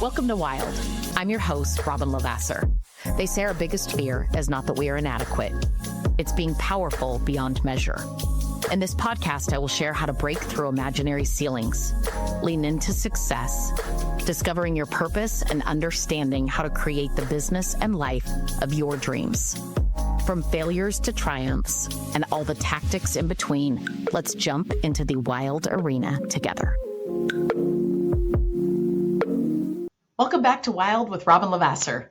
Welcome to Wild. I'm your host, Robin Lavasser. They say our biggest fear is not that we are inadequate. It's being powerful beyond measure. In this podcast, I will share how to break through imaginary ceilings, lean into success, discovering your purpose, and understanding how to create the business and life of your dreams. From failures to triumphs and all the tactics in between, let's jump into the wild arena together. Welcome back to Wild with Robin Lavasser.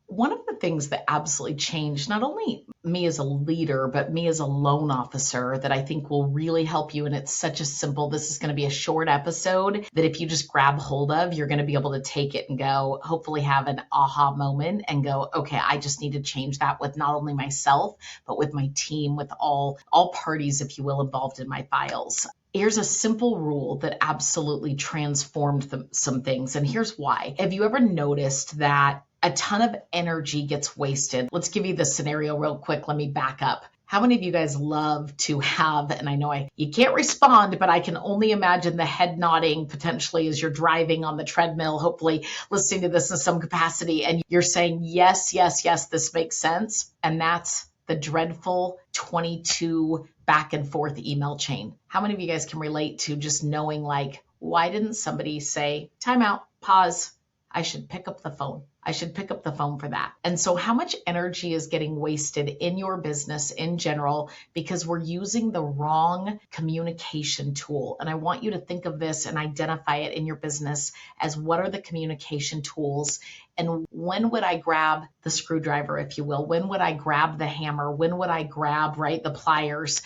One of the things that absolutely changed not only me as a leader, but me as a loan officer that I think will really help you. And it's such a simple, this is going to be a short episode that if you just grab hold of, you're going to be able to take it and go, hopefully have an aha moment and go, okay, I just need to change that with not only myself, but with my team, with all parties, if you will, involved in my files. Here's a simple rule that absolutely transformed some things. And here's why. Have you ever noticed that a ton of energy gets wasted? Let's give you the scenario real quick. Let me back up. How many of you guys love to have, and I know you can't respond, but I can only imagine the head nodding potentially as you're driving on the treadmill, hopefully listening to this in some capacity, and you're saying, yes, yes, yes, this makes sense. And that's the dreadful 22 back and forth email chain. How many of you guys can relate to just knowing, like, why didn't somebody say, time out, pause, I should pick up the phone. I should pick up the phone for that. And so how much energy is getting wasted in your business in general because we're using the wrong communication tool? And I want you to think of this and identify it in your business as what are the communication tools, and when would I grab the screwdriver, if you will? When would I grab the hammer? When would I grab, right, the pliers?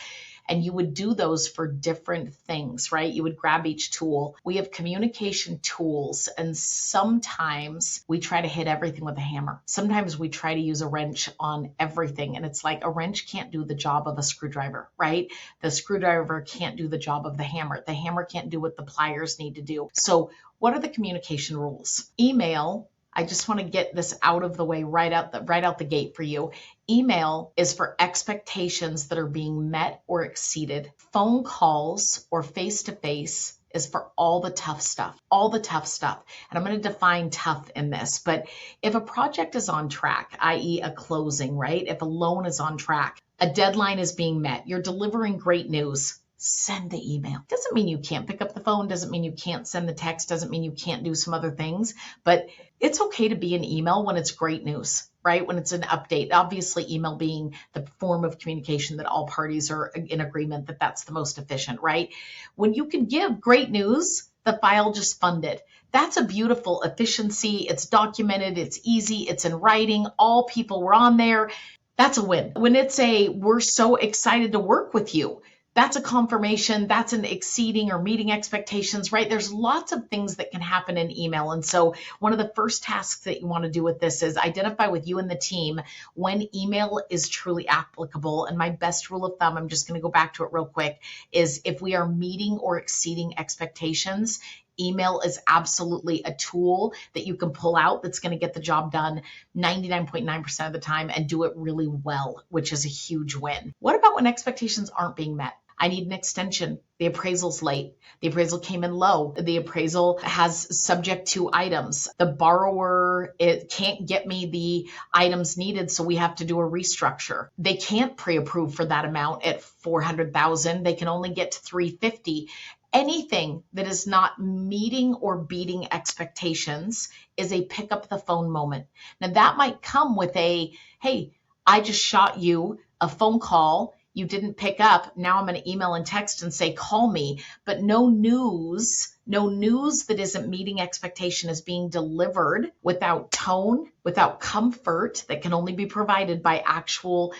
And you would do those for different things, right? You would grab each tool. We have communication tools, and sometimes we try to hit everything with a hammer. Sometimes we try to use a wrench on everything. And it's like a wrench can't do the job of a screwdriver, right? The screwdriver can't do the job of the hammer. The hammer can't do what the pliers need to do. So what are the communication rules? Email, I just want to get this out of the way right out the gate for you. Email is for expectations that are being met or exceeded. Phone calls or face-to-face is for all the tough stuff. And I'm going to define tough in this, but if a project is on track, i.e. a closing, right? If a loan is on track, a deadline is being met, you're delivering great news, send the email. Doesn't mean you can't pick up the phone, doesn't mean you can't send the text, doesn't mean you can't do some other things, but it's okay to be an email when it's great news, right? When it's an update. Obviously, email being the form of communication that all parties are in agreement that that's the most efficient, right? When you can give great news, the file just funded. That's a beautiful efficiency. It's documented, it's easy, it's in writing, all people were on there. That's a win. When it's we're so excited to work with you, that's a confirmation, that's an exceeding or meeting expectations, right? There's lots of things that can happen in email. And so one of the first tasks that you want to do with this is identify with you and the team when email is truly applicable. And my best rule of thumb, I'm just going to go back to it real quick, is if we are meeting or exceeding expectations, email is absolutely a tool that you can pull out that's going to get the job done 99.9% of the time and do it really well, which is a huge win. What about when expectations aren't being met? I need an extension. The appraisal's late. The appraisal came in low. The appraisal has subject to items. The borrower, it can't get me the items needed, so we have to do a restructure. They can't pre-approve for that amount at $400,000. They can only get to $350,000. Anything that is not meeting or beating expectations is a pick up the phone moment. Now that might come with hey, I just shot you a phone call. You didn't pick up. Now I'm going to email and text and say, call me. But no news that isn't meeting expectation is being delivered without tone, without comfort that can only be provided by actual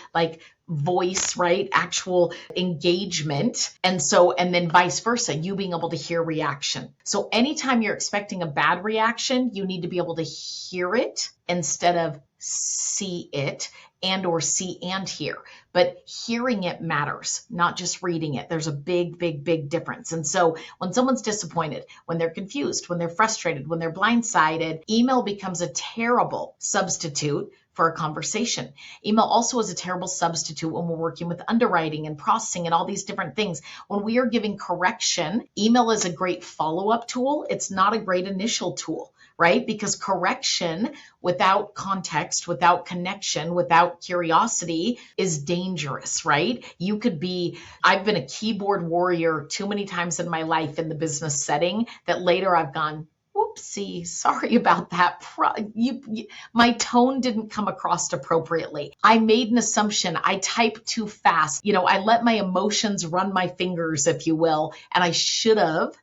voice, right? Actual engagement. And then vice versa, you being able to hear reaction. So anytime you're expecting a bad reaction, you need to be able to hear it instead of see it or see and hear. But hearing it matters, not just reading it. There's a big, big, big difference. And so when someone's disappointed, when they're confused, when they're frustrated, when they're blindsided, email becomes a terrible substitute for a conversation. Email also is a terrible substitute when we're working with underwriting and processing and all these different things. When we are giving correction, email is a great follow-up tool. It's not a great initial tool, right? Because correction without context, without connection, without curiosity is dangerous, right? I've been a keyboard warrior too many times in my life in the business setting that later I've gone, whoopsie, sorry about that. My tone didn't come across appropriately. I made an assumption. I typed too fast. I let my emotions run my fingers, if you will, and I should have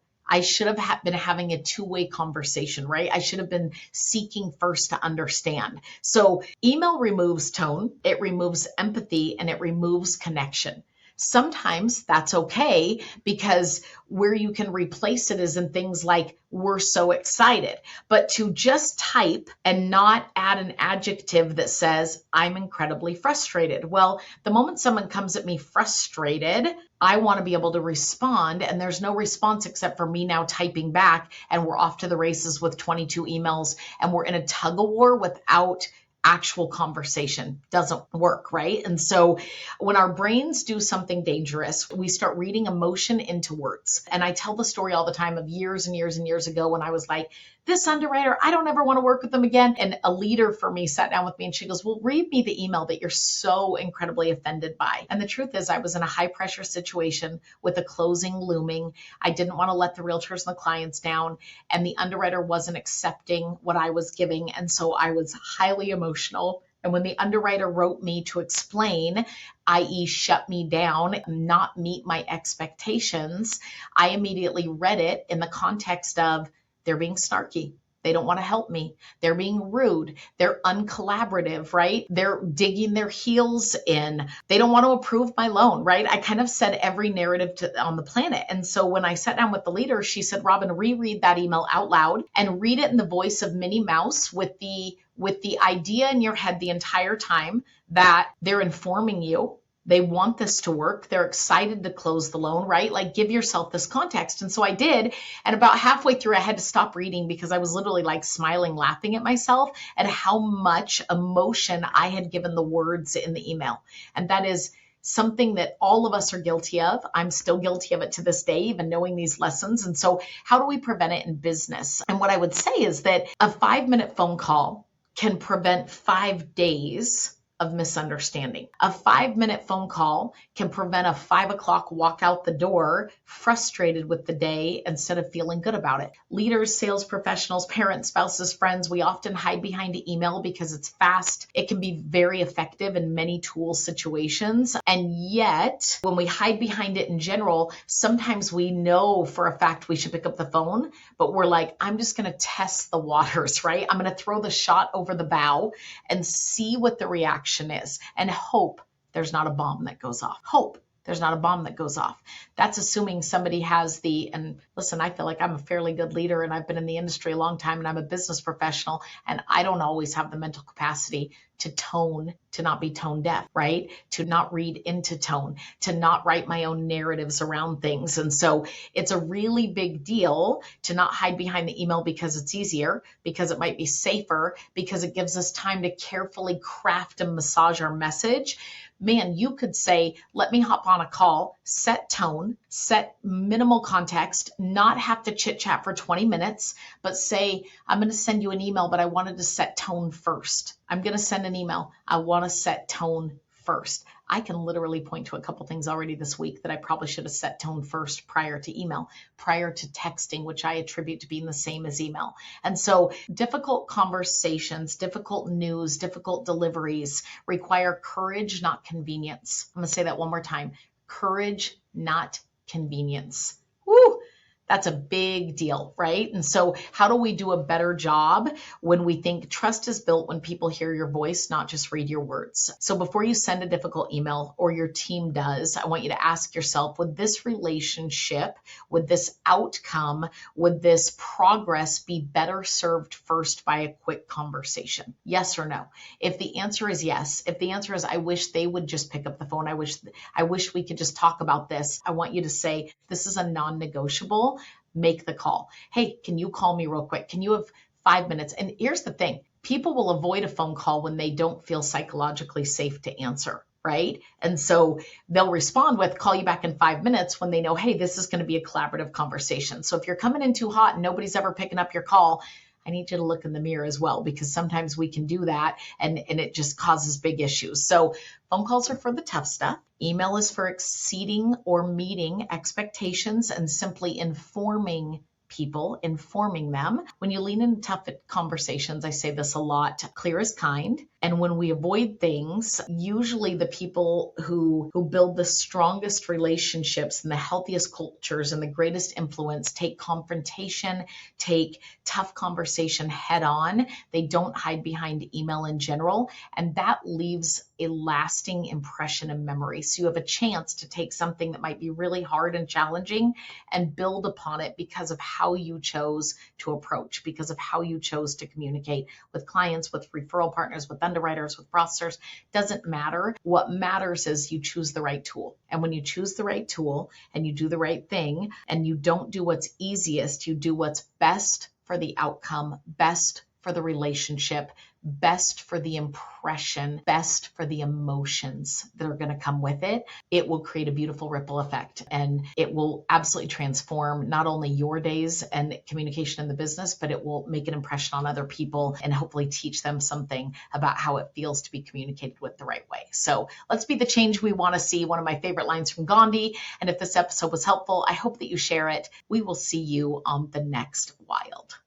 been having a two-way conversation, right? I should have been seeking first to understand. So email removes tone, it removes empathy, and it removes connection. Sometimes that's okay because where you can replace it is in things like, we're so excited. But to just type and not add an adjective that says, I'm incredibly frustrated. Well, the moment someone comes at me frustrated, I want to be able to respond, and there's no response except for me now typing back, and we're off to the races with 22 emails, and we're in a tug of war without actual conversation. Doesn't work, right? And so when our brains do something dangerous, we start reading emotion into words. And I tell the story all the time of years and years and years ago when I was like, this underwriter, I don't ever want to work with them again. And a leader for me sat down with me and she goes, well, read me the email that you're so incredibly offended by. And the truth is I was in a high pressure situation with a closing looming. I didn't want to let the realtors and the clients down, and the underwriter wasn't accepting what I was giving. And so I was highly emotional. And when the underwriter wrote me to explain, i.e. shut me down, not meet my expectations, I immediately read it in the context of they're being snarky. They don't want to help me. They're being rude. They're uncollaborative, right? They're digging their heels in. They don't want to approve my loan, right? I kind of said every narrative on the planet. And so when I sat down with the leader, she said, Robin, reread that email out loud and read it in the voice of Minnie Mouse with the idea in your head the entire time that they're informing you. They want this to work. They're excited to close the loan, right? Like, give yourself this context. And so I did. And about halfway through, I had to stop reading because I was literally like smiling, laughing at myself at how much emotion I had given the words in the email. And that is something that all of us are guilty of. I'm still guilty of it to this day, even knowing these lessons. And so how do we prevent it in business? And what I would say is that a 5-minute phone call can prevent 5 days of misunderstanding. A 5-minute phone call can prevent a 5 o'clock walk out the door frustrated with the day instead of feeling good about it. Leaders, sales professionals, parents, spouses, friends, we often hide behind an email because it's fast. It can be very effective in many tool situations. And yet, when we hide behind it in general, sometimes we know for a fact we should pick up the phone, but we're like, I'm just going to test the waters, right? I'm going to throw the shot over the bow and see what the reaction is and hope there's not a bomb that goes off. Hope there's not a bomb that goes off. That's assuming somebody has and listen, I feel like I'm a fairly good leader and I've been in the industry a long time and I'm a business professional and I don't always have the mental capacity to not be tone deaf, right? To not read into tone, to not write my own narratives around things. And so it's a really big deal to not hide behind the email because it's easier, because it might be safer, because it gives us time to carefully craft and massage our message. Man, you could say, let me hop on a call, set tone, set minimal context, not have to chit chat for 20 minutes, but say, I'm going to send you an email, but I wanted to set tone first. I'm going to send an email. I want to set tone first. I can literally point to a couple things already this week that I probably should have set tone first prior to email, prior to texting, which I attribute to being the same as email. And so difficult conversations, difficult news, difficult deliveries require courage, not convenience. I'm going to say that one more time. Courage, not convenience. Woo! That's a big deal, right? And so how do we do a better job when we think trust is built when people hear your voice, not just read your words? So before you send a difficult email or your team does, I want you to ask yourself, would this relationship, would this outcome, would this progress be better served first by a quick conversation? Yes or no? If the answer is yes, if the answer is I wish they would just pick up the phone, I wish we could just talk about this, I want you to say, this is a non-negotiable. Make the call. Hey, can you call me real quick? Can you have 5 minutes? And here's the thing. People will avoid a phone call when they don't feel psychologically safe to answer, right? And so they'll respond with call you back in 5 minutes when they know, hey, this is going to be a collaborative conversation. So if you're coming in too hot and nobody's ever picking up your call, I need you to look in the mirror as well, because sometimes we can do that and it just causes big issues. So phone calls are for the tough stuff. Email is for exceeding or meeting expectations and simply informing them. When you lean into tough conversations, I say this a lot, clear is kind. And when we avoid things, usually the people who build the strongest relationships and the healthiest cultures and the greatest influence take confrontation, take tough conversation head on. They don't hide behind email in general. And that leaves a lasting impression and memory. So you have a chance to take something that might be really hard and challenging and build upon it because of how you chose to approach, because of how you chose to communicate with clients, with referral partners, with underwriters, with processors. Doesn't matter. What matters is you choose the right tool. And when you choose the right tool and you do the right thing and you don't do what's easiest, you do what's best for the outcome, best for the relationship, best for the impression, best for the emotions that are going to come with it, it will create a beautiful ripple effect. And it will absolutely transform not only your days and communication in the business, but it will make an impression on other people and hopefully teach them something about how it feels to be communicated with the right way. So let's be the change we want to see. One of my favorite lines from Gandhi. And if this episode was helpful, I hope that you share it. We will see you on the next Wild.